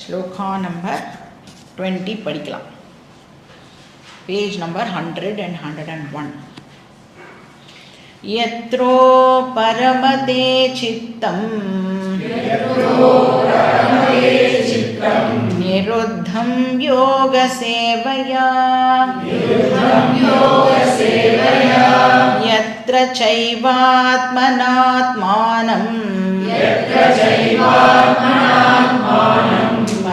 Shloka number 20 படிக்கலாம். Page number 100 and 101. யத்ரோ பரமதே சித்தம் நிருத்தம் யோக சேவையா யத்ர சைவாத்மனாத்மானம்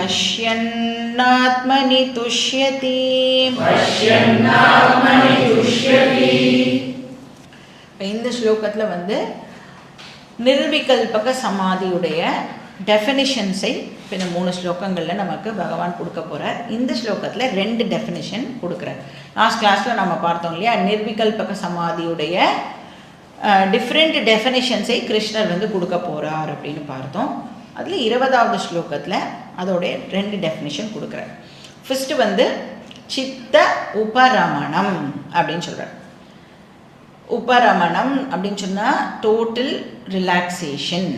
பஷ்யன்னாத்மனி துஷ்யதி. இந்த ஸ்லோகத்தில் வந்து நிர்விகல்பக சமாதியுடைய டெஃபினிஷன்ஸை இப்போ இந்த 3 ஸ்லோகங்களில் நமக்கு பகவான் கொடுக்க போகிறார். இந்த ஸ்லோகத்தில் 2 டெஃபினிஷன் கொடுக்குறார். லாஸ்ட் கிளாஸில் நம்ம பார்த்தோம் இல்லையா, நிர்விகல்பக சமாதியுடைய டிஃப்ரெண்ட் டெஃபினிஷன்ஸை கிருஷ்ணர் வந்து கொடுக்க போகிறார் அப்படின்னு பார்த்தோம். அதில் 20வது ஸ்லோகத்தில் அதோடைய 2 டெஃபினிஷன் கொடுக்குறார். ஃபஸ்ட்டு வந்து சித்த உபரமணம் அப்படின்னு சொல்கிறார். உபரமணம் அப்படின்னு சொன்னால் டோட்டல் ரிலாக்ஸேஷன்,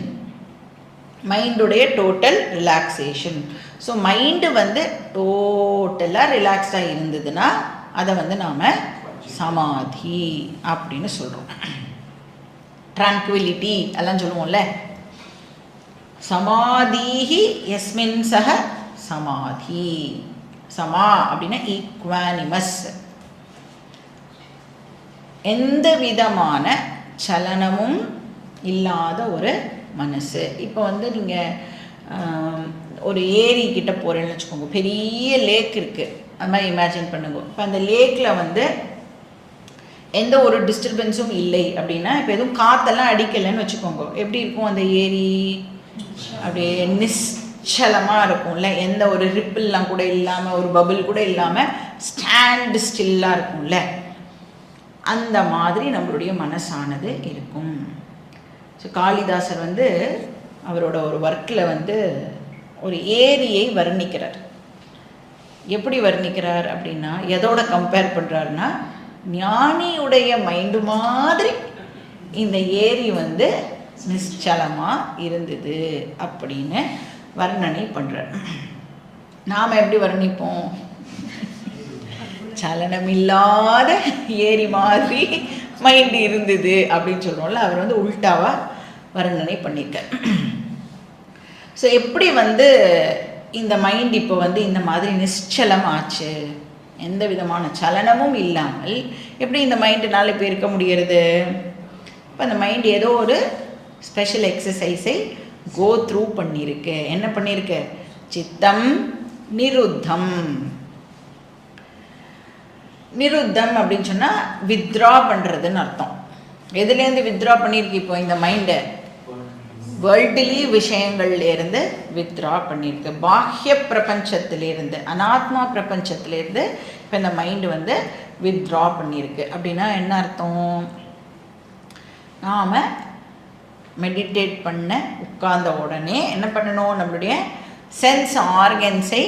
மைண்டுடைய டோட்டல் ரிலாக்ஸேஷன். ஸோ மைண்டு வந்து டோட்டலாக ரிலாக்ஸ்டாக இருந்ததுன்னா அதை வந்து நாம் சமாதி அப்படின்னு சொல்கிறோம். ட்ராங்குவிலிட்டி எல்லாம் சொல்லுவோம்ல. சமாதிஹி யஸ்மின் சஹ சமாதி. சமா அப்படின்னா ஈக்வானிமஸ், எந்த விதமான சலனமும் இல்லாத ஒரு மனசு. இப்போ வந்து நீங்கள் ஒரு ஏரி கிட்ட போகிறேன்னு வச்சுக்கோங்க, பெரிய லேக் இருக்குது, அது மாதிரி இமேஜின் பண்ணுங்க. இப்போ அந்த லேக்கில் வந்து எந்த ஒரு டிஸ்டர்பன்ஸும் இல்லை அப்படின்னா, இப்போ எதுவும் காற்றெல்லாம் அடிக்கலைன்னு வச்சுக்கோங்க, எப்படி இருக்கும் அந்த ஏரி? அப்படியே நிச்சலமாக இருக்கும்ல, எந்த ஒரு ரிப்பிள்லாம் கூட இல்லாமல், ஒரு பபிள் கூட இல்லாமல் ஸ்டாண்ட் ஸ்டில்லாக இருக்கும்ல. அந்த மாதிரி நம்மளுடைய மனசானது இருக்கும். ஸோ காளிதாசர் வந்து அவரோட ஒரு ஒர்க்கில் வந்து ஒரு ஏரியை வர்ணிக்கிறார். எப்படி வர்ணிக்கிறார் அப்படின்னா, எதோட கம்பேர் பண்ணுறாருன்னா, ஞானியுடைய மைண்டு மாதிரி இந்த ஏரி வந்து நிச்சலமாக இருந்தது அப்படின்னு வர்ணனை பண்ணுறார். நாம் எப்படி வர்ணிப்போம்? சலனமில்லாத ஏரி மாதிரி மைண்டு இருந்தது அப்படின்னு சொல்கிறோம்ல. அவர் வந்து உல்டாவாக வர்ணனை பண்ணியிருக்கார். ஸோ எப்படி வந்து இந்த மைண்ட் இப்போ வந்து இந்த மாதிரி நிச்சலம் ஆச்சு, எந்த விதமான சலனமும் இல்லாமல் எப்படி இந்த மைண்டுனால இப்போ இருக்க முடியறது? இப்போ அந்த மைண்ட் ஏதோ ஒரு ஸ்பெஷல் எக்ஸசைஸை கோ த்ரூ பண்ணியிருக்கு. என்ன பண்ணியிருக்கு? சித்தம் நிருத்தம். நிருத்தம் அப்படின்னு சொன்னால் வித்ரா பண்ணுறதுன்னு அர்த்தம். எதுலேருந்து வித்ரா பண்ணியிருக்கு? இப்போ இந்த மைண்டை வேர்ல்டுலி விஷயங்கள்லேருந்து வித்ரா பண்ணியிருக்கு. பாஹ்ய பிரபஞ்சத்திலேருந்து, அனாத்மா பிரபஞ்சத்திலேருந்து இப்போ இந்த மைண்டு வந்து வித்ரா பண்ணியிருக்கு. அப்படின்னா என்ன அர்த்தம்? நாம் மெடிடேட் பண்ண உட்கார்ந்த உடனே என்ன பண்ணணும்? நம்மளுடைய சென்ஸ் ஆர்கன்ஸை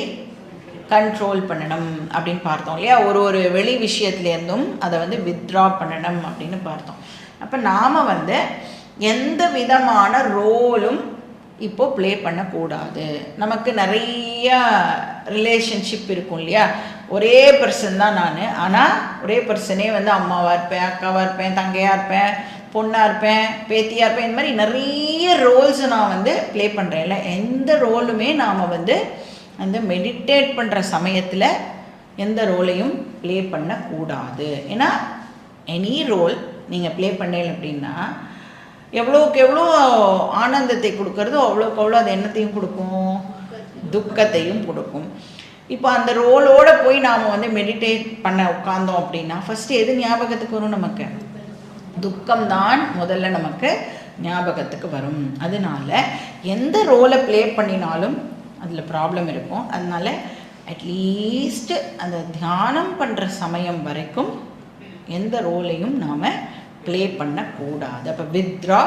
கண்ட்ரோல் பண்ணணும் அப்படின்னு பார்த்தோம் இல்லையா. ஒரு வெளி விஷயத்துலேருந்தும் அதை வந்து வித்ரா பண்ணணும் அப்படின்னு பார்த்தோம். அப்போ நாம் வந்து எந்த விதமான ரோலும் இப்போது ப்ளே பண்ணக்கூடாது. நமக்கு நிறைய ரிலேஷன்ஷிப் இருக்கும் இல்லையா. ஒரே பர்சன் தான் நான், ஆனால் ஒரே பர்சனே வந்து அம்மாவாக இருப்பேன், அக்காவாக இருப்பேன், தங்கையாக இருப்பேன், பொண்ணாக இருப்பேன், பேத்தியாக இருப்பேன். இந்த மாதிரி நிறைய ரோல்ஸை நான் வந்து ப்ளே பண்ணுறேன் இல்லை. எந்த ரோலுமே நாம் வந்து அந்த மெடிடேட் பண்ணுற சமயத்தில் எந்த ரோலையும் ப்ளே பண்ணக்கூடாது. ஏன்னா எனி ரோல் நீங்கள் ப்ளே பண்ணல அப்படின்னா எவ்வளோக்கு எவ்வளோ ஆனந்தத்தை கொடுக்கறதோ அவ்வளோக்கு அவ்வளோ அது என்னத்தையும் கொடுக்கும்? துக்கத்தையும் கொடுக்கும். இப்போ அந்த ரோலோடு போய் நாம் வந்து மெடிடேட் பண்ண உட்கார்ந்தோம் அப்படின்னா ஃபஸ்ட்டு எது ஞாபகத்துக்கு வரும்? நமக்கு துக்கம்தான் முதல்ல நமக்கு ஞாபகத்துக்கு வரும். அதனால எந்த ரோலை ப்ளே பண்ணினாலும் அதில் ப்ராப்ளம் இருக்கும். அதனால அட்லீஸ்ட்டு அந்த தியானம் பண்ணுற சமயம் வரைக்கும் எந்த ரோலையும் நாம் ப்ளே பண்ணக்கூடாது. அப்போ வித்ரா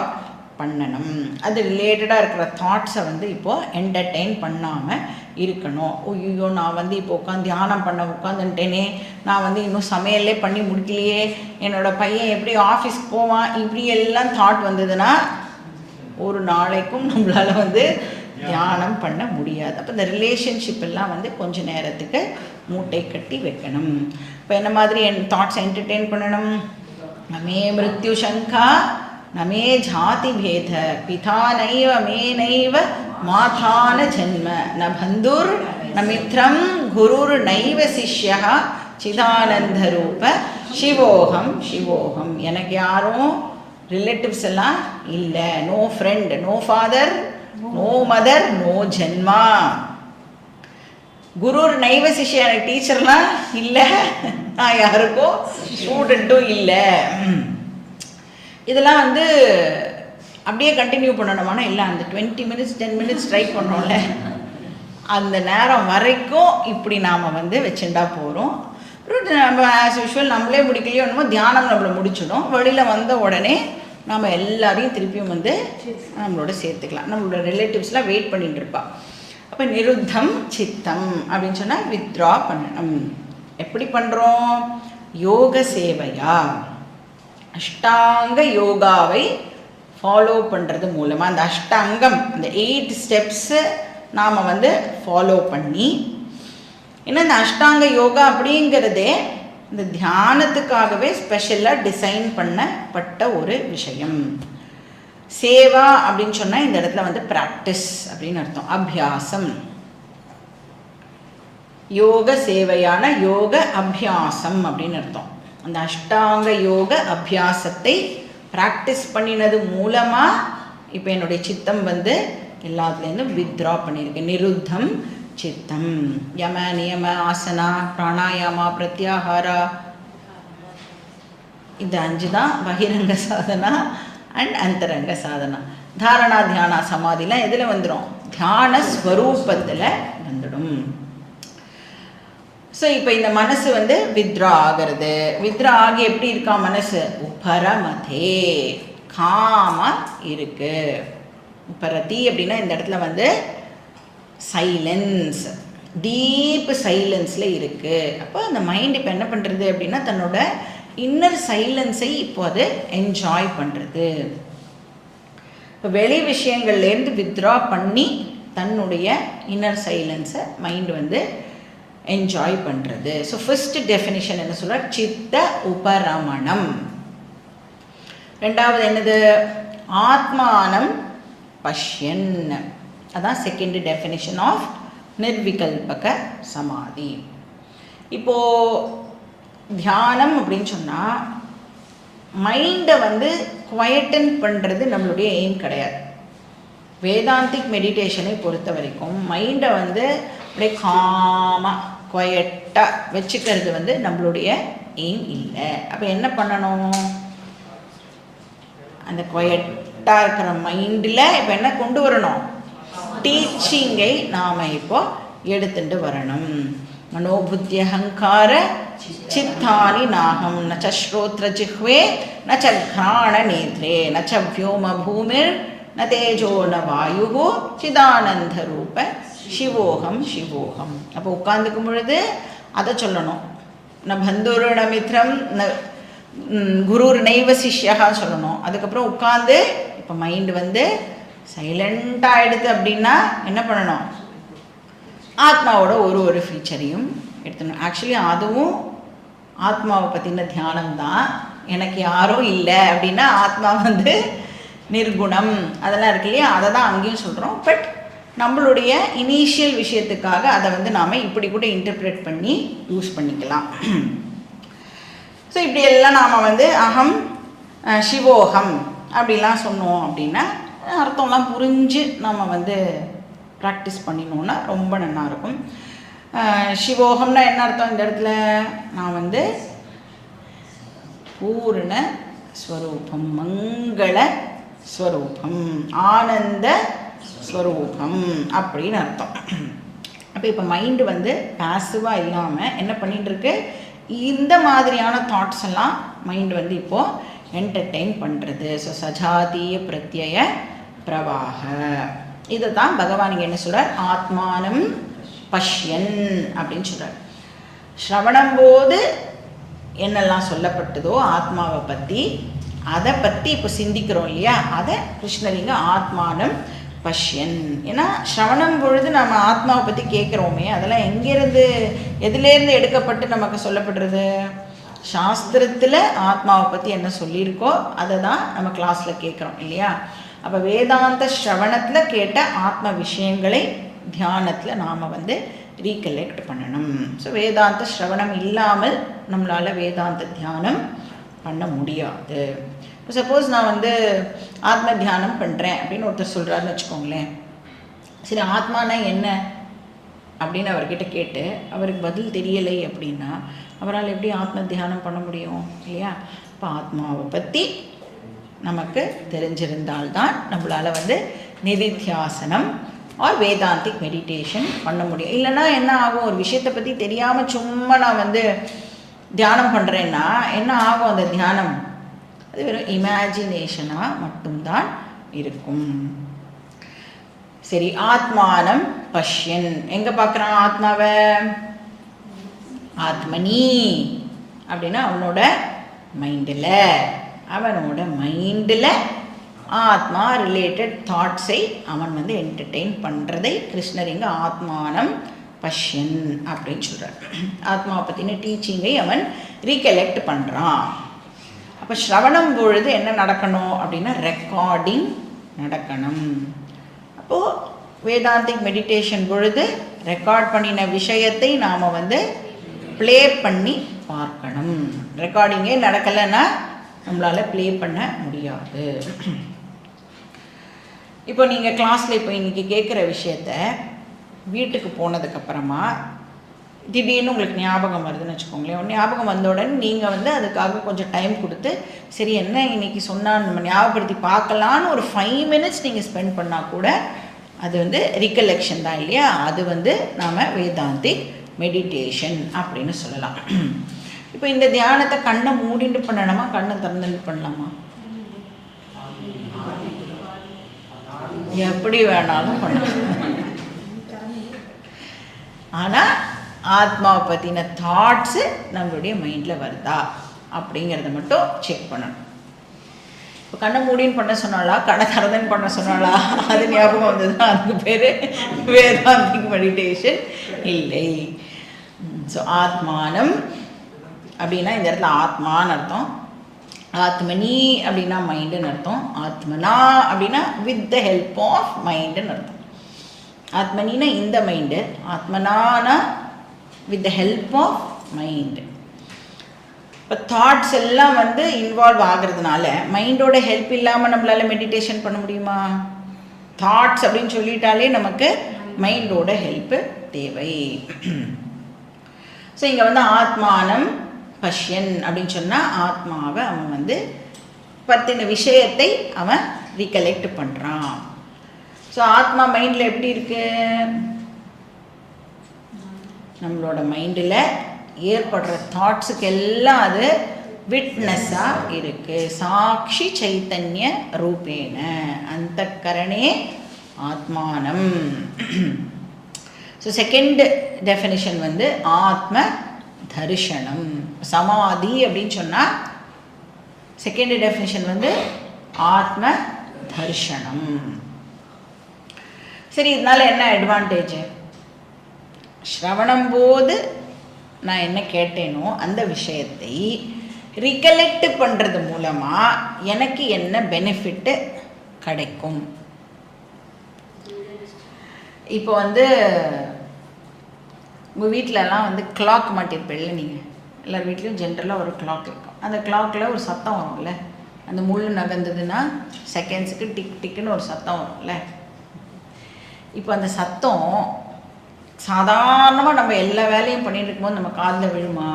பண்ணணும். அது ரிலேட்டடாக இருக்கிற தாட்ஸை வந்து இப்போது என்டர்டெயின் பண்ணாமல் இருக்கணும். ஐயோ நான் வந்து இப்போ உட்காந்து தியானம் பண்ண உட்காந்துட்டேனே, நான் வந்து இன்னும் சமையலே பண்ணி முடிக்கலையே, என்னோடய பையன் எப்படி ஆஃபீஸ்க்கு போவான், இப்படி எல்லாம் தாட் வந்ததுன்னா ஒரு நாளைக்கும் நம்மளால் வந்து தியானம் பண்ண முடியாது. அப்போ இந்த ரிலேஷன்ஷிப் எல்லாம் வந்து கொஞ்ச நேரத்துக்கு மூட்டை கட்டி வைக்கணும். இப்போ என்ன மாதிரி என் தாட்ஸ் என்டர்டெயின் பண்ணணும்? நமே மிருத்யு சங்கா நமே ஜாதி பேத பிதா நைவ மே நைவ மாதான ஜன்ம ந பந்துர் ந மித்ரம் குருர் நைவ சிஷ்யா சிதானந்த ரூப சிவோகம் சிவோகம். எனக்கு யாரும் ரிலேட்டிவ்ஸ் எல்லாம் இல்லை. No friend, no father, no mother, no ஜென்மா. குருர் நைவ சிஷ்யா, எனக்கு டீச்சர்லாம் இல்லை, நான் யாருக்கும் ஸ்டூடெண்ட்டும் இல்லை. இதெல்லாம் வந்து அப்படியே கண்டினியூ பண்ணணுமானா இல்லை, அந்த 20 மினிட்ஸ் 10 மினிட்ஸ் ட்ரை பண்ணோம்ல, அந்த நேரம் வரைக்கும் இப்படி நாம் வந்து வச்சுட்டா போகிறோம். நம்ம ஆஸ் யூஷுவல் நம்மளே முடிக்கலையோ என்னமோ தியானம் நம்மளை முடிச்சிடும். வெளியில் வந்த உடனே நம்ம எல்லாரையும் திருப்பியும் வந்து நம்மளோட சேர்த்துக்கலாம். நம்மளோட ரிலேட்டிவ்ஸ்லாம் வெயிட் பண்ணிட்டு இருப்பா. அப்போ நிருத்தம் சித்தம் அப்படின்னு சொன்னால் வித்ரா பண்ணணும். எப்படி பண்ணுறோம்? யோக சேவையா, அஷ்டாங்க யோகாவை ஃபாலோ பண்ணுறது மூலமாக, அந்த அஷ்டாங்கம், அந்த 8 ஸ்டெப்ஸு நாம் வந்து ஃபாலோ பண்ணி, ஏன்னா இந்த அஷ்டாங்க யோகா அப்படிங்கிறதே இந்த தியானத்துக்காகவே ஸ்பெஷலாக டிசைன் பண்ணப்பட்ட ஒரு விஷயம். சேவா அப்படின்னு சொன்னால் இந்த இடத்துல வந்து ப்ராக்டிஸ் அப்படின்னு அர்த்தம், அபியாசம். யோக சேவையான யோக அபியாசம் அப்படின்னு அர்த்தம். அந்த அஷ்டாங்க யோக அபியாசத்தை ப்ராக்டிஸ் பண்ணினது மூலமாக இப்போ என்னுடைய சித்தம் வந்து எல்லாத்துலேருந்தும் வித்ரா பண்ணியிருக்கு. நிருத்தம் சித்தம். யம நியம ஆசனா பிராணாயாமா பிரத்யாகாரா, இந்த 5 தான் பகிரங்க சாதனா அண்ட் அந்தரங்க சாதனா. தாரணா தியானா சமாதிலாம் எதில் வந்துடும்? தியான ஸ்வரூபத்தில் வந்துடும். ஸோ இப்போ இந்த மனசு வந்து வித்ரா ஆகிறது. வித்ரா ஆகி எப்படி இருக்கா மனசு? உபரமதே, காம இருக்கு. உபரதி அப்படின்னா இந்த இடத்துல வந்து சைலன்ஸ், டீப் சைலன்ஸில் இருக்குது. அப்போ அந்த மைண்ட் இப்போ என்ன பண்ணுறது அப்படின்னா தன்னோட இன்னர் சைலன்ஸை இப்போ அது என்ஜாய் பண்ணுறது. இப்போ வெளி விஷயங்கள்லேருந்து வித்ரா பண்ணி தன்னுடைய இன்னர் சைலன்ஸை மைண்ட் வந்து என்ஜாய் பண்ணுறது. ஸோ ஃபர்ஸ்ட் டெஃபினிஷன் என்ன சொல்கிறார்? சித்த உபரமணம். ரெண்டாவது என்னது? ஆத்மானம் பஷ்யன். அதான் செகண்ட் டெஃபினிஷன் ஆஃப் நிர்விகல்பக சமாதி. இப்போது தியானம் அப்படின்னு சொன்னால் மைண்டை வந்து குவைட்டன் பண்ணுறது நம்மளுடைய எய்ம் கிடையாது. வேதாந்திக் மெடிடேஷனை பொறுத்த வரைக்கும் மைண்டை வந்து அப்படியே காமாக குவைட்டாக வச்சுக்கிறது வந்து நம்மளுடைய எய்ம் இல்லை. அப்போ என்ன பண்ணணும்? அந்த குவைட்டாக இருக்கிற மைண்டில் இப்போ என்ன கொண்டு வரணும்? டீச்சிங்கை நாம் இப்போ எடுத்துட்டு வரணும். மனோபுத்தி அகங்கார சித்தானி நாகம் நச்ச ஸ்ரோத்ர ஜிஹ்வே நச்ச கிராண நேத்ரே நச்ச வியோம பூமிர் ந தேஜோ ந வாயு சிதானந்த ரூப சிவோகம் சிவோகம். அப்போ உட்காந்துக்கும் பொழுது அதை சொல்லணும். ந பந்துரு ந மித்ரம் ந குருர் நைவ சிஷ்யா சொல்லணும். அதுக்கப்புறம் உட்காந்து இப்போ மைண்டு வந்து சைலண்டாக ஆகிடுது அப்படின்னா என்ன பண்ணணும்? ஆத்மாவோட ஒரு ஃபீச்சரையும் எடுத்துடணும். ஆக்சுவலி அதுவும் ஆத்மாவை பற்றின தியானம் தான். எனக்கு யாரும் இல்லை அப்படின்னா ஆத்மா வந்து நிர்குணம் அதெல்லாம் இருக்கு இல்லையா, அதை தான் அங்கேயும் சொல்கிறோம். பட் நம்மளுடைய இனிஷியல் விஷயத்துக்காக அதை வந்து நாம் இப்படி கூட இன்டர்பிரேட் பண்ணி யூஸ் பண்ணிக்கலாம். ஸோ இப்படியெல்லாம் நாம் வந்து அகம் சிவோகம் அப்படிலாம் சொன்னோம் அப்படின்னா அர்த்தம்லாம் புரிஞ்சு நம்ம வந்து ப்ராக்டிஸ் பண்ணினோன்னா ரொம்ப நல்லாயிருக்கும். சிவோகம்னா என்ன அர்த்தம்? இந்த இடத்துல நான் வந்து பூர்ண ஸ்வரூபம், மங்கள ஸ்வரூபம், ஆனந்த ஸ்வரூபம் அப்படின்னு அர்த்தம். அப்போ இப்போ மைண்டு வந்து பாசிவாக இல்லாமல் என்ன பண்ணிகிட்டுருக்கு? இந்த மாதிரியான தாட்ஸ் எல்லாம் மைண்டு வந்து இப்போது என்டர்டெயின் பண்ணுறது. ஸோ சஜாதீய பிரத்யய பிரவாக. இதை தான் பகவான் இங்கே என்ன சொல்கிறார்? ஆத்மானம் பஷ்யன் அப்படின்னு சொல்கிறார். ஸ்ரவணம் போது என்னெல்லாம் சொல்லப்பட்டதோ ஆத்மாவை பற்றி, அதை பற்றி இப்போ சிந்திக்கிறோம் இல்லையா, அதை கிருஷ்ணலிங்க ஆத்மானம் பஷ்யன். ஏன்னா ஸ்ரவணம் பொழுது நம்ம ஆத்மாவை பற்றி கேட்குறோமே, அதெல்லாம் எங்கேருந்து எதுலேருந்து எடுக்கப்பட்டு நமக்கு சொல்லப்படுறது? சாஸ்திரத்தில் ஆத்மாவை பற்றி என்ன சொல்லியிருக்கோ அதை தான் நம்ம கிளாஸில் கேட்குறோம் இல்லையா? அப்போ வேதாந்த ஸ்ரவணத்தில் கேட்ட ஆத்ம விஷயங்களை தியானத்தில் நாம் ரீகலெக்ட் பண்ணணும். ஸோ வேதாந்த ஸ்ரவணம் இல்லாமல் நம்மளால் வேதாந்த தியானம் பண்ண முடியாது. இப்போ சப்போஸ் நான் ஆத்ம தியானம் பண்ணுறேன் அப்படின்னு ஒருத்தர் சொல்கிறாருன்னு வச்சுக்கோங்களேன். சரி, ஆத்மானா என்ன அப்படின்னு அவர்கிட்ட கேட்டு அவருக்கு பதில் தெரியலை அப்படின்னா அவரால் எப்படி ஆத்ம தியானம் பண்ண முடியும் இல்லையா? இப்போ ஆத்மாவை பற்றி நமக்கு தெரிஞ்சிருந்தால்தான் நம்மளால் நிதித்தியாசனம் ஆர் வேதாந்திக் மெடிடேஷன் பண்ண முடியும். இல்லைன்னா என்ன ஆகும், ஒரு விஷயத்தை பற்றி தெரியாமல் சும்மா நான் தியானம் பண்ணுறேன்னா என்ன ஆகும்? அந்த தியானம் அது வெறும் இமேஜினேஷனாக மட்டும்தான் இருக்கும். சரி, ஆத்மானம் பஷ்யன் எங்கே பார்க்குறான் ஆத்மாவை? ஆத்மனி அப்படின்னா அவனோட மைண்டில் ஆத்மா ரிலேட்டட் தாட்ஸை அவன் என்டர்டெயின் பண்ணுறதை கிருஷ்ணர் இங்கே ஆத்மானம் பஷ்யன் அப்படின்னு சொல்கிறார். ஆத்மாவை பற்றின டீச்சிங்கை அவன் ரீகலெக்ட் பண்ணுறான். அப்போ ஸ்ரவணம் பொழுது என்ன நடக்கணும் அப்படின்னா ரெக்கார்டிங் நடக்கணும். அப்போது வேதாந்திக் மெடிடேஷன் பொழுது ரெக்கார்ட் பண்ணின விஷயத்தை நாம் ப்ளே பண்ணி பார்க்கணும். ரெக்கார்டிங்கே நடக்கலைன்னா நம்மளால் ப்ளே பண்ண முடியாது. இப்போ நீங்கள் கிளாஸில் இப்போ இன்றைக்கி கேட்குற விஷயத்த வீட்டுக்கு போனதுக்கப்புறமா திடீர்னு உங்களுக்கு ஞாபகம் வருதுன்னு வச்சுக்கோங்களேன். ஞாபகம் வந்தவுடன் நீங்கள் அதுக்காக கொஞ்சம் டைம் கொடுத்து சரி என்ன இன்றைக்கி சொன்னால் நம்ம ஞாபகப்படுத்தி பார்க்கலான்னு ஒரு 5 minutes நீங்கள் ஸ்பெண்ட் பண்ணால் கூட அது ரிகலெக்ஷன் தான் இல்லையா? அது நாம் வேதாந்திக் மெடிடேஷன் அப்படின்னு சொல்லலாம். இப்போ இந்த தியானத்தை கண்ணை மூடிட்டு பண்ணணுமா கண்ணை திறந்துட்டு பண்ணலாமா? எப்படி வேணாலும் பண்ணலாம். ஆனால் ஆத்மாவை பற்றின தாட்ஸு நம்மளுடைய மைண்டில் வருதா அப்படிங்கிறத மட்டும் செக் பண்ணணும். இப்போ கண்ணை மூடின்னு பண்ண சொன்னாலா கண்ணை திறந்துன்னு பண்ண சொன்னாலா அது ஞாபகம் வந்ததுன்னா அதுக்கு பேர் வேதாந்திக் மெடிடேஷன் இல்லை. ஸோ ஆத்மானம் அப்படின்னா இந்த இடத்துல ஆத்மான்னு அர்த்தம், ஆத்மனி அப்படின்னா மைண்டுன்னு அர்த்தம், ஆத்மனா அப்படின்னா வித் த ஹெல்ப் ஆஃப் மைண்டுன்னு அர்த்தம். ஆத்மனினா இந்த மைண்டு, ஆத்மனானா with the help of mind. இப்போ தாட்ஸ் எல்லாம் இன்வால்வ் ஆகிறதுனால மைண்டோட ஹெல்ப் இல்லாமல் நம்மளால் மெடிடேஷன் பண்ண முடியுமா? தாட்ஸ் அப்படின்னு சொல்லிட்டாலே நமக்கு மைண்டோட ஹெல்ப்பு தேவை. ஸோ இங்கே ஆத்மானம் பஷ்யன் அப்படின்னு சொன்னால் ஆத்மாவை அவன் பற்றின விஷயத்தை அவன் ரீகலெக்ட் பண்ணுறான். ஸோ ஆத்மா மைண்டில் எப்படி இருக்கு? நம்மளோட மைண்டில் ஏற்படுற தாட்ஸுக்கு எல்லாம் அது விட்னஸாக இருக்குது. சாட்சி சைத்தன்ய ரூபேன அந்த கரணே ஆத்மானம். ஸோ செகண்ட் டெஃபினிஷன் ஆத்ம தரிசனம். சமாதி அப்படின்னு சொன்னால் செகண்ட் டெஃபினிஷன் ஆத்ம தரிசனம். சரி, இதனால் என்ன அட்வான்டேஜ்? ஸ்ரவணம் போது நான் என்ன கேட்டேனோ அந்த விஷயத்தை ரிகலெக்ட் பண்ணுறது மூலமாக எனக்கு என்ன பெனிஃபிட்டு கிடைக்கும்? இப்போ உங்கள் வீட்டிலலாம் கிளாக் மாட்டிருப்பேன்ல, நீங்கள் எல்லார் வீட்லேயும் ஜென்ரலாக ஒரு கிளாக் இருக்கும். அந்த கிளாக்கில் ஒரு சத்தம் வரும்ல, அந்த முள் நகர்ந்ததுன்னா செகண்ட்ஸுக்கு டிக் டிக்குன்னு ஒரு சத்தம் வரும்ல. இப்போ அந்த சத்தம் சாதாரணமாக நம்ம எல்லா வேலையும் பண்ணிட்டு இருக்கும்போது நம்ம காதில் விழுமா?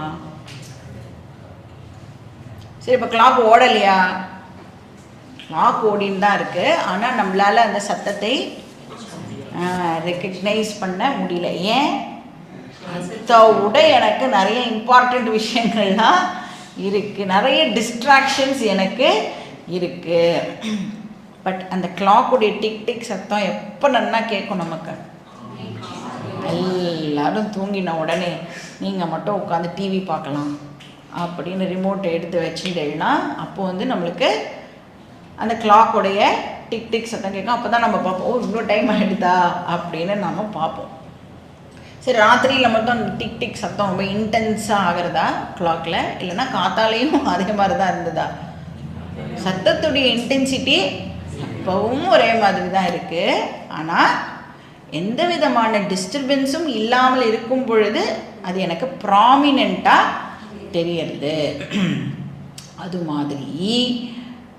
சரி, இப்போ கிளாக் ஓடலையா? கிளாக் ஓடின்னு தான் இருக்குது, ஆனால் நம்மளால் அந்த சத்தத்தை ரெக்கக்னைஸ் பண்ண முடியல. ஏன்? அதோட எனக்கு நிறைய இம்பார்ட்டண்ட் விஷயங்கள்லாம் இருக்குது, நிறைய டிஸ்ட்ராக்ஷன்ஸ் எனக்கு இருக்குது. பட் அந்த கிளாக்குடைய டிக் டிக் சத்தம் எப்போ நல்லா கேட்கும் நமக்கு? எல்லாரும் தூங்கின உடனே நீங்கள் மட்டும் உட்காந்து டிவி பார்க்கலாம் அப்படின்னு ரிமோட்டை எடுத்து வச்சுட்டேன்னா அப்போ நம்மளுக்கு அந்த கிளாக்குடைய டிக் டிக் சத்தம் கேட்கும். அப்போ தான் நம்ம பார்ப்போம், ஓ இவ்வளோ டைம் ஆகிடுதா அப்படின்னு நம்ம பார்ப்போம். சரி, ராத்திரியில் மட்டும் அந்த டிக் டிக் சத்தம் ரொம்ப இன்டென்ஸாக ஆகிறதா கிளாக்கில், இல்லைன்னா காத்தாலையும் அதே மாதிரி தான் இருந்ததா? சத்தத்துடைய இன்டென்சிட்டி இப்போவும் ஒரே மாதிரி தான் இருக்குது. ஆனால் எந்த விதமான டிஸ்டர்பன்ஸும் இல்லாமல் இருக்கும் பொழுது அது எனக்கு ப்ராமினெண்ட்டாக தெரியறது. அது மாதிரி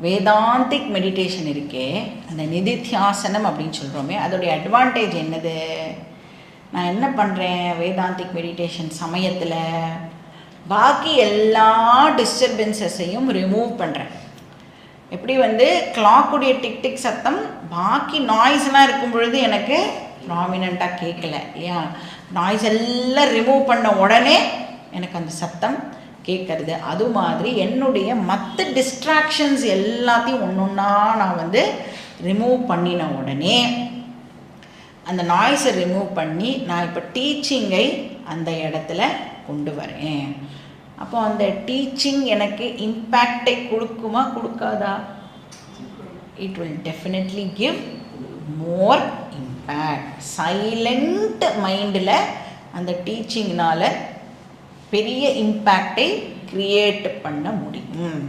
வேதாந்திக் மெடிடேஷன் இருக்கே, அந்த நிதித்தியாசனம் அப்படின்னு சொல்கிறோமே, அதோடைய அட்வான்டேஜ் என்னது? நான் என்ன பண்ணுறேன் வேதாந்திக் மெடிடேஷன் சமயத்தில்? பாக்கி எல்லா டிஸ்டர்பன்ஸஸையும் ரிமூவ் பண்ணுறேன். எப்படி கிளாக்குடைய டிக் டிக் சத்தம் பாக்கி நாய்ஸ்லாம் இருக்கும் பொழுது எனக்கு ப்ராமினெண்ட்டாக கேட்கல இல்லையா? நாய்ஸ் எல்லாம் ரிமூவ் பண்ண உடனே எனக்கு அந்த சத்தம் கேட்கறது. அது மாதிரி என்னுடைய மற்ற டிஸ்ட்ராக்ஷன்ஸ் எல்லாத்தையும் ஒன்று ஒன்றா நான் ரிமூவ் பண்ணின உடனே அந்த நாய்ஸை ரிமூவ் பண்ணி நான் இப்போ டீச்சிங்கை அந்த இடத்துல கொண்டு வரேன். அப்போ அந்த டீச்சிங் எனக்கு இம்பேக்டை கொடுக்குமா கொடுக்காதா? It will definitely give more impact. Silent மைண்டில் அந்த டீச்சிங்னால் பெரிய இம்பேக்டை க்ரியேட் பண்ண முடியும்.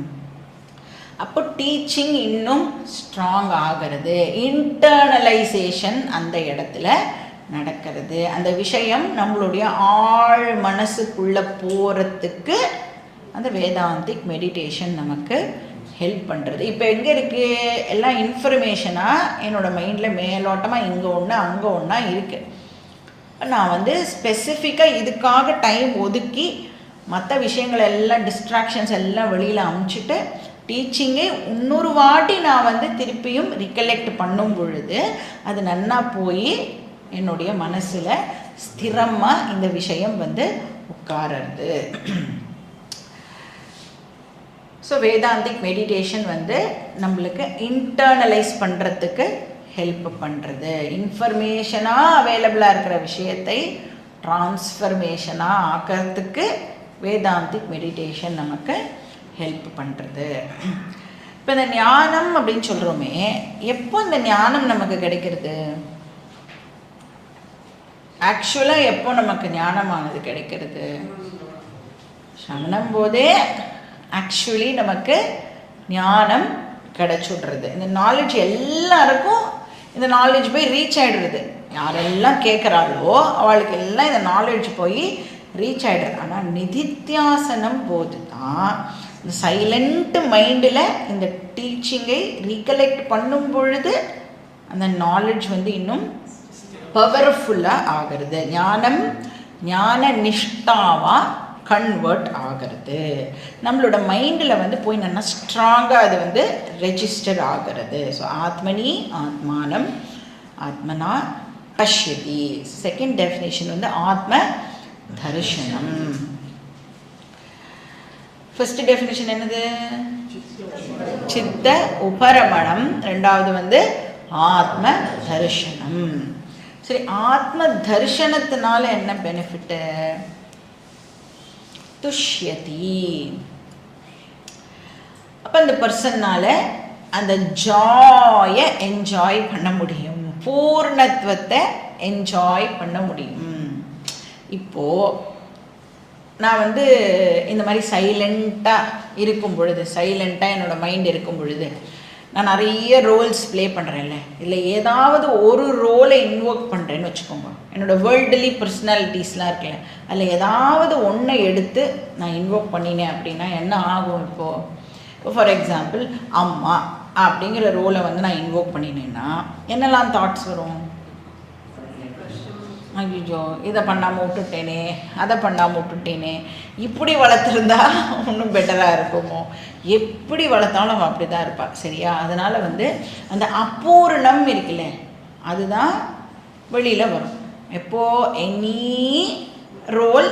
அப்போ டீச்சிங் இன்னும் ஸ்ட்ராங் ஆகிறது, இன்டர்னலைசேஷன் அந்த இடத்துல நடக்கிறது. அந்த விஷயம் நம்மளுடைய ஆழ் மனசுக்குள்ளே போகிறதுக்கு அந்த வேதாந்திக் மெடிடேஷன் நமக்கு ஹெல்ப் பண்ணுறது. இப்போ எங்கே இருக்குது? எல்லாம் இன்ஃபர்மேஷனாக என்னோடய மைண்டில் மேலோட்டமாக இங்கே ஒன்று அங்கே ஒன்றா இருக்குது. நான் ஸ்பெசிஃபிக்காக இதுக்காக டைம் ஒதுக்கி மற்ற விஷயங்கள் எல்லாம் டிஸ்ட்ராக்ஷன்ஸ் எல்லாம் வெளியில் அமுச்சிட்டு டீச்சிங்கை இன்னொரு வாட்டி நான் திருப்பியும் ரிகலெக்ட் பண்ணும் பொழுது அது நன்னா போய் என்னுடைய மனசில் ஸ்திரமாக இந்த விஷயம் உட்காரது. ஸோ வேதாந்திக் மெடிடேஷன் நம்மளுக்கு இன்டர்னலைஸ் பண்ணுறதுக்கு ஹெல்ப் பண்ணுறது. இன்ஃபர்மேஷனாக அவைலபிளாக இருக்கிற விஷயத்தை ட்ரான்ஸ்ஃபர்மேஷனாக ஆக்கிறதுக்கு வேதாந்திக் மெடிடேஷன் நமக்கு ஹெல்ப் பண்ணுறது. இப்போ இந்த ஞானம் அப்படின்னு சொல்கிறோமே, எப்போ இந்த ஞானம் நமக்கு கிடைக்கிறது? ஆக்சுவலாக எப்போ நமக்கு ஞானமானது கிடைக்கிறது? சமணம் போதே ஆக்சுவலி நமக்கு ஞானம் கிடைச்சுடுறது. இந்த நாலேஜ் எல்லாருக்கும் இந்த நாலேஜ் போய் ரீச் ஆகிடுறது. யாரெல்லாம் கேட்குறாளோ அவளுக்கு எல்லாம் இந்த நாலேஜ் போய் ரீச் ஆகிடுறது. ஆனால் நிதித்தியாசனம் போது தான் இந்த சைலண்ட் மைண்டில் இந்த டீச்சிங்கை ரீகலெக்ட் பண்ணும் பொழுது அந்த நாலேஜ் இன்னும் பவர்ஃபுல்லாக ஆகிறது. ஞானம் ஞான நிஷ்டாவாக கன்வெர்ட் ஆகிறது. நம்மளோட மைண்டில் போய் நல்லா ஸ்ட்ராங்காக அது ரெஜிஸ்டர் ஆகிறது. ஸோ ஆத்மனி ஆத்மானம் ஆத்மனா பஷ்யதி. செகண்ட் டெஃபினேஷன் ஆத்ம தரிசனம். ஃபர்ஸ்ட் டெஃபினேஷன் என்னது? சித்த உபரமணம். ரெண்டாவது ஆத்ம தரிசனம். சரி, ஆத்ம தரிசனத்தினால என்ன பெனிஃபிட்டு? துஷ்யதி. அப்போ அந்த பர்சன்னால அந்த ஜாயை என்ஜாய் பண்ண முடியும், பூர்ணத்துவத்தை என்ஜாய் பண்ண முடியும். இப்போது நான் இந்த மாதிரி சைலண்ட்டாக இருக்கும் பொழுது, சைலண்ட்டாக என்னோடய மைண்ட் இருக்கும் பொழுது நான் நிறைய ரோல்ஸ் ப்ளே பண்ணுறேன்ல, இல்லை ஏதாவது ஒரு ரோலை இன்வோக் பண்ணுறேன்னு வச்சுக்கோங்க. என்னோடய வேர்ல்டுலி பர்சனாலிட்டிஸ்லாம் இருக்குல்ல, அதில் ஏதாவது ஒன்றை எடுத்து நான் இன்வோக் பண்ணினேன் அப்படின்னா என்ன ஆகும்? இப்போ ஃபார் எக்ஸாம்பிள் அம்மா அப்படிங்கிற ரோலை நான் இன்வோக் பண்ணினேன்னா என்னெல்லாம் தாட்ஸ் வரும்? ஐயோ இதை பண்ணாமல் விட்டுட்டேனே, அதை பண்ணாமல் விட்டுட்டேனே, இப்படி வளர்த்துருந்தா இன்னும் பெட்டராக இருக்குமோ, எப்படி வளர்த்தாலும் அவள் அப்படி தான் இருப்பாள். சரியா? அதனால் அந்த அப்பூர்ணம் இருக்குல்ல, அதுதான் வெளியில் வரும். எப்போது எனி ரோல்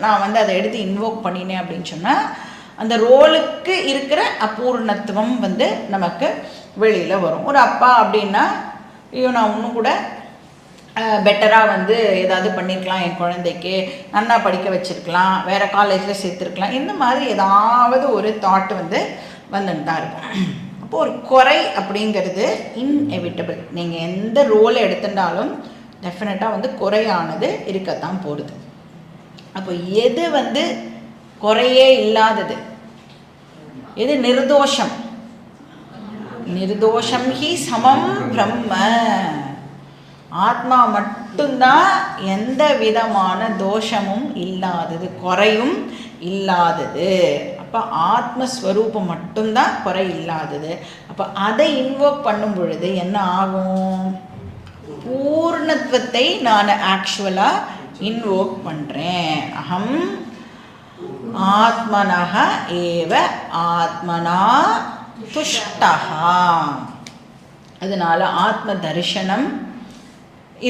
நான் அதை எடுத்து இன்வோக் பண்ணினேன் அப்படின்னு சொன்னால் அந்த ரோலுக்கு இருக்கிற அபூர்ணத்துவம் நமக்கு வெளியில் வரும். ஒரு அப்பா அப்படின்னா, ஐயோ நான் இன்னும் கூட பெட்டராக ஏதாவது பண்ணியிருக்கலாம், என் குழந்தைக்கு நல்லா படிக்க வச்சுருக்கலாம், வேறு காலேஜில் சேர்த்துருக்கலாம், இந்த மாதிரி ஏதாவது ஒரு தாட் வந்துட்டு தான் இருக்கும். அப்போ அப்போது ஒரு குறை அப்படிங்கிறது இன்எவிட்டபிள். நீங்கள் எந்த ரோலை எடுத்துட்டாலும் டெஃபினட்டாக வந்து குறையானது இருக்கத்தான் போடுது. அப்போ எது குறையே இல்லாதது, எது நிர்தோஷம்? நிர்தோஷம் ஹி சமம் பிரம்ம. ஆத்மா மட்டும்தான் எந்த விதமான தோஷமும் இல்லாதது, குறையும் இல்லாதது. அப்போ ஆத்மஸ்வரூபம் மட்டும்தான் குறை இல்லாதது. அப்போ அதை இன்வோக் பண்ணும் பொழுது என்ன ஆகும்? பூர்ணத்துவத்தை நான் ஆக்சுவலாக இன்வோக் பண்ணுறேன். அகம் ஆத்மனஹ ஏவ ஆத்மனா துஷ்டஹா. அதனால ஆத்ம தரிசனம்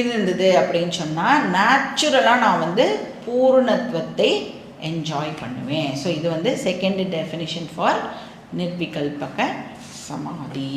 இருந்தது அப்படின்னு சொன்னால் நேச்சுரலாக நான் பூர்ணத்துவத்தை என்ஜாய் பண்ணுவேன். ஸோ இது செகண்ட் டெஃபினிஷன் ஃபார் நிர்விகல்பக சமாதி.